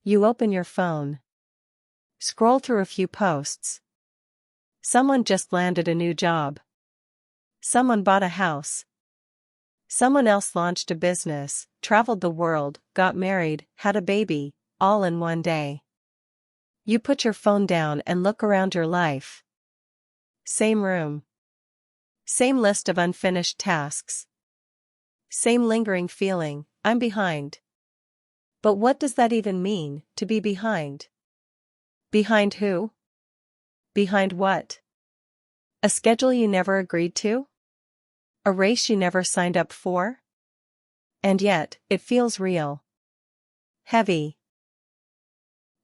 You open your phone. Scroll through a few posts. Someone just landed a new job. Someone bought a house. Someone else launched a business, traveled the world, got married, had a baby, all in one day. You put your phone down and look around your life. Same room. Same list of unfinished tasks. Same lingering feeling, I'm behind. But what does that even mean, to be behind? Behind who? Behind what? A schedule you never agreed to? A race you never signed up for? And yet, it feels real. Heavy.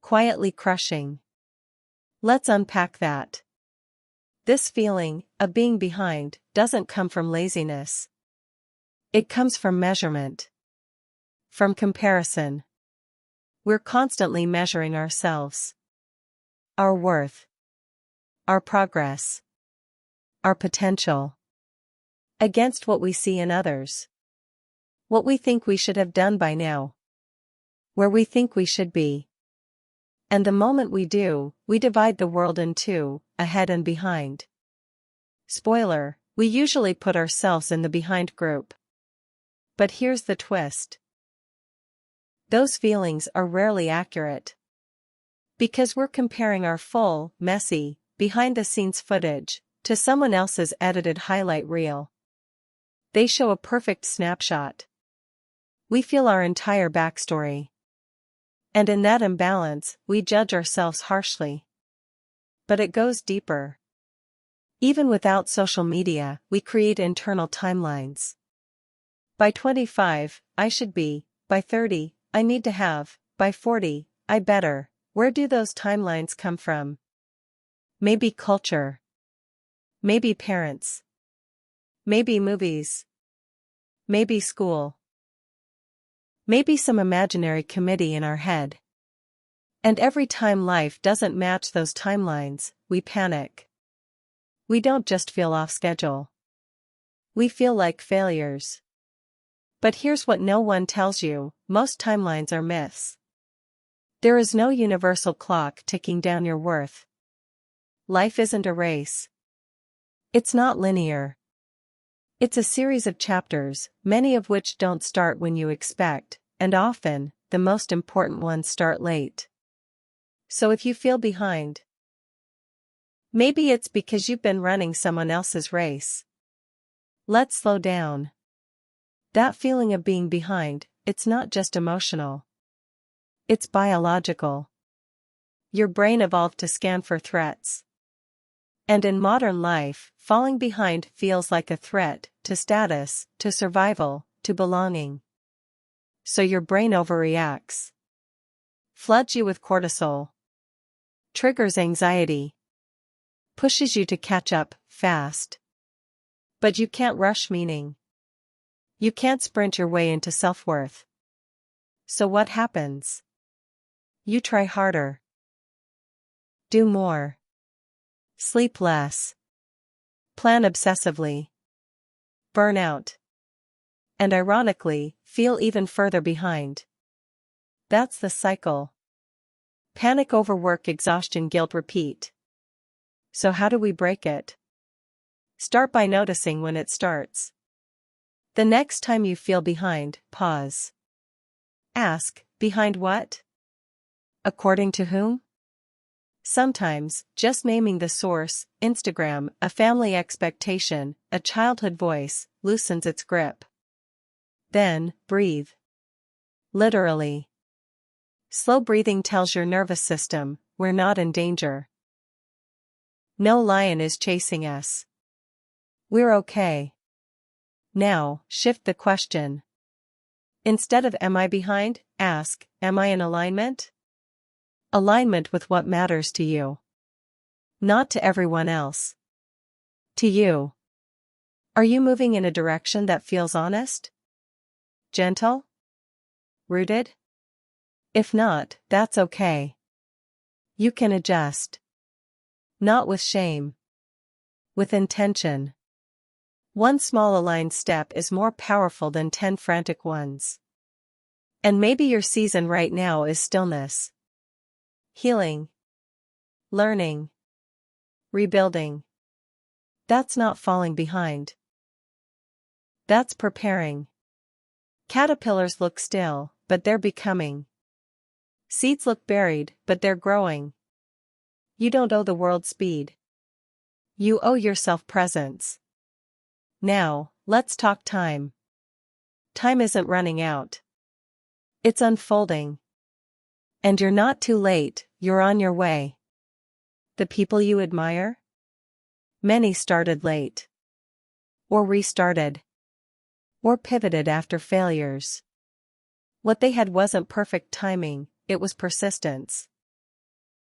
Quietly crushing. Let's unpack that. This feeling, of being behind, doesn't come from laziness. It comes from measurement. From comparison. We're constantly measuring ourselves. Our worth. Our progress. Our potential. Against what we see in others. What we think we should have done by now. Where we think we should be. And the moment we do, we divide the world in two, ahead and behind. Spoiler, we usually put ourselves in the behind group. But here's the twist. Those feelings are rarely accurate. Because we're comparing our full, messy, behind-the-scenes footage to someone else's edited highlight reel. They show a perfect snapshot. We feel our entire backstory. And in that imbalance, we judge ourselves harshly. But it goes deeper. Even without social media, we create internal timelines. By 25, I should be. By 30, I need to have. By 40, I better. Where do those timelines come from? Maybe culture. Maybe parents. Maybe movies. Maybe school. Maybe some imaginary committee in our head. And every time life doesn't match those timelines, we panic. We don't just feel off schedule. We feel like failures. But here's what no one tells you, most timelines are myths. There is no universal clock ticking down your worth. Life isn't a race. It's not linear. It's a series of chapters, many of which don't start when you expect, and often, the most important ones start late. So if you feel behind, maybe it's because you've been running someone else's race. Let's slow down. That feeling of being behind, it's not just emotional. It's biological. Your brain evolved to scan for threats. And in modern life, falling behind feels like a threat to status, to survival, to belonging. So your brain overreacts. Floods you with cortisol. Triggers anxiety. Pushes you to catch up, fast. But you can't rush meaning. You can't sprint your way into self-worth. So what happens? You try harder. Do more. Sleep less. Plan obsessively. Burn out. And ironically, feel even further behind. That's the cycle. Panic, overwork, exhaustion, guilt, repeat. So how do we break it? Start by noticing when it starts. The next time you feel behind, pause. Ask, behind what? According to whom? Sometimes, just naming the source, Instagram, a family expectation, a childhood voice, loosens its grip. Then, breathe. Literally. Slow breathing tells your nervous system, we're not in danger. No lion is chasing us. We're okay. Now, shift the question. Instead of am I behind, ask, am I in alignment? Alignment with what matters to you. Not to everyone else. To you. Are you moving in a direction that feels honest? Gentle? Rooted? If not, that's okay. You can adjust. Not with shame. With intention. One small aligned step is more powerful than 10 frantic ones. And maybe your season right now is stillness. Healing. Learning. Rebuilding. That's not falling behind. That's preparing. Caterpillars look still, but they're becoming. Seeds look buried, but they're growing. You don't owe the world speed. You owe yourself presence. Now, let's talk time. Time isn't running out. It's unfolding. And you're not too late, you're on your way. The people you admire? Many started late. Or restarted. Or pivoted after failures. What they had wasn't perfect timing, it was persistence.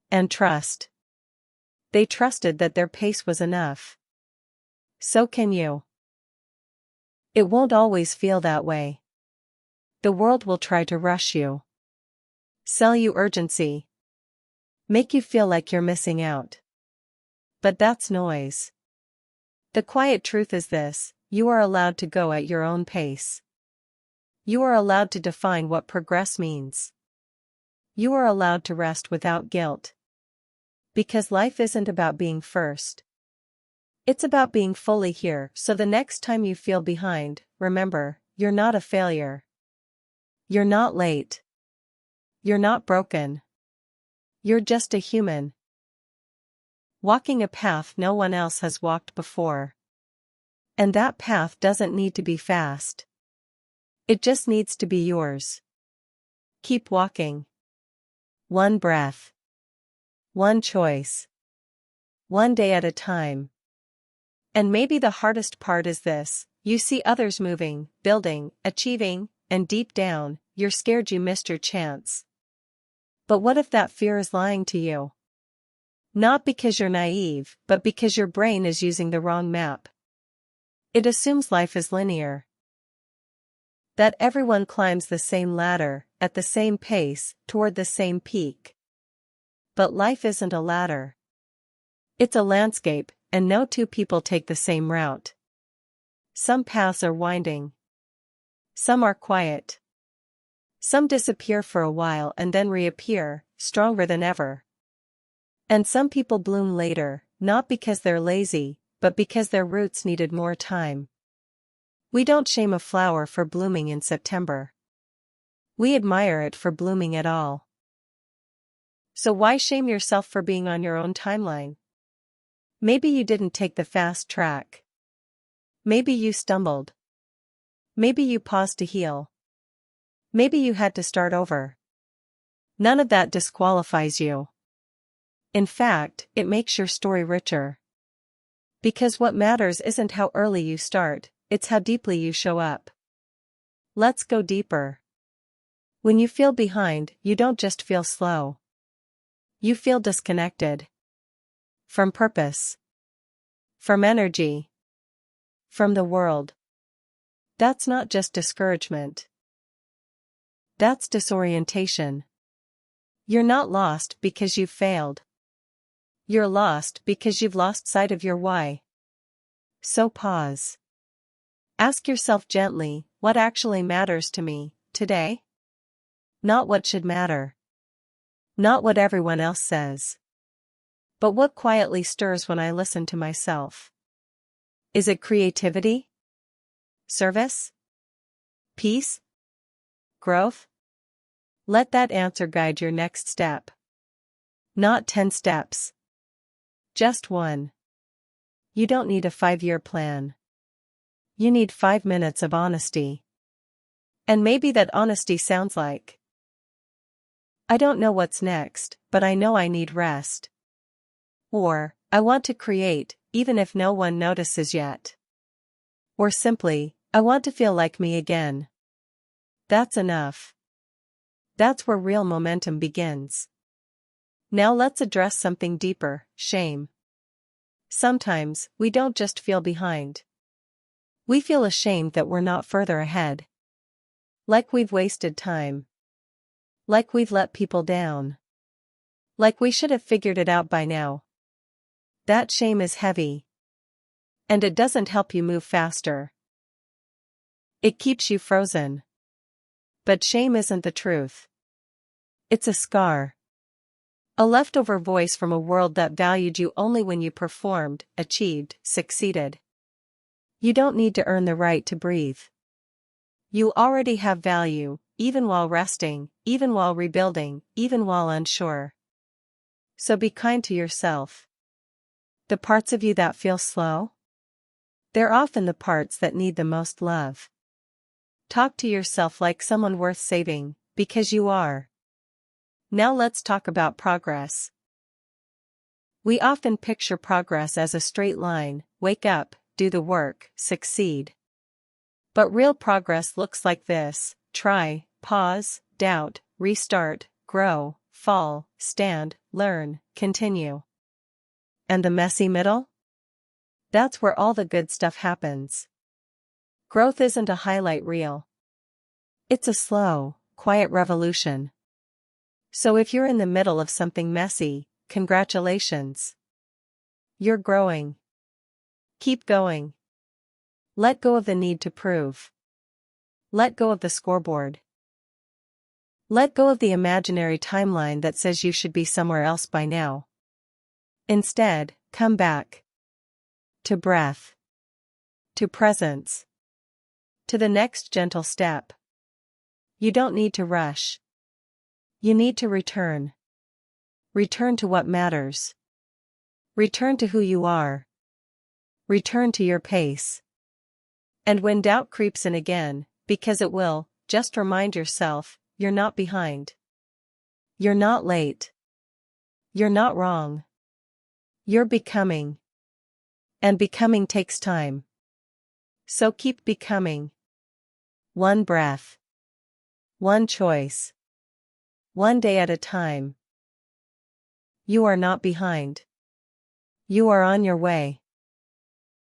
And trust. They trusted that their pace was enough. So can you. It won't always feel that way. The world will try to rush you. Sell you urgency. Make you feel like you're missing out. But that's noise. The quiet truth is this: you are allowed to go at your own pace. You are allowed to define what progress means. You are allowed to rest without guilt. Because life isn't about being first. It's about being fully here, so the next time you feel behind, remember, you're not a failure. You're not late. You're not broken. You're just a human. Walking a path no one else has walked before. And that path doesn't need to be fast. It just needs to be yours. Keep walking. One breath. One choice. One day at a time. And maybe the hardest part is this: you see others moving, building, achieving, and deep down, you're scared you missed your chance. But what if that fear is lying to you? Not because you're naive, but because your brain is using the wrong map. It assumes life is linear. That everyone climbs the same ladder, at the same pace, toward the same peak. But life isn't a ladder. It's a landscape, and no two people take the same route. Some paths are winding. Some are quiet. Some disappear for a while and then reappear, stronger than ever. And some people bloom later, not because they're lazy, but because their roots needed more time. We don't shame a flower for blooming in September. We admire it for blooming at all. So why shame yourself for being on your own timeline? Maybe you didn't take the fast track. Maybe you stumbled. Maybe you paused to heal. Maybe you had to start over. None of that disqualifies you. In fact, it makes your story richer. Because what matters isn't how early you start, it's how deeply you show up. Let's go deeper. When you feel behind, you don't just feel slow. You feel disconnected. From purpose. From energy. From the world. That's not just discouragement. That's disorientation. You're not lost because you've failed. You're lost because you've lost sight of your why. So pause. Ask yourself gently, what actually matters to me, today? Not what should matter. Not what everyone else says. But what quietly stirs when I listen to myself. Is it creativity? Service? Peace? Growth? Let that answer guide your next step. Not 10 steps. Just one. You don't need a 5-year plan. You need 5 minutes of honesty. And maybe that honesty sounds like, I don't know what's next, but I know I need rest. Or, I want to create, even if no one notices yet. Or simply, I want to feel like me again. That's enough. That's where real momentum begins. Now let's address something deeper: shame. Sometimes, we don't just feel behind. We feel ashamed that we're not further ahead. Like we've wasted time. Like we've let people down. Like we should have figured it out by now. That shame is heavy. And it doesn't help you move faster. It keeps you frozen. But shame isn't the truth. It's a scar. A leftover voice from a world that valued you only when you performed, achieved, succeeded. You don't need to earn the right to breathe. You already have value, even while resting, even while rebuilding, even while unsure. So be kind to yourself. The parts of you that feel slow? They're often the parts that need the most love. Talk to yourself like someone worth saving, because you are. Now let's talk about progress. We often picture progress as a straight line: wake up, do the work, succeed. But real progress looks like this: try, pause, doubt, restart, grow, fall, stand, learn, continue. And the messy middle? That's where all the good stuff happens. Growth isn't a highlight reel. It's a slow, quiet revolution. So if you're in the middle of something messy, congratulations. You're growing. Keep going. Let go of the need to prove. Let go of the scoreboard. Let go of the imaginary timeline that says you should be somewhere else by now. Instead, come back. To breath. To presence. To the next gentle step. You don't need to rush. You need to return. Return to what matters. Return to who you are. Return to your pace. And when doubt creeps in again, because it will, just remind yourself, you're not behind. You're not late. You're not wrong. You're becoming. And becoming takes time. So keep becoming. One breath. One choice. One day at a time. You are not behind. You are on your way.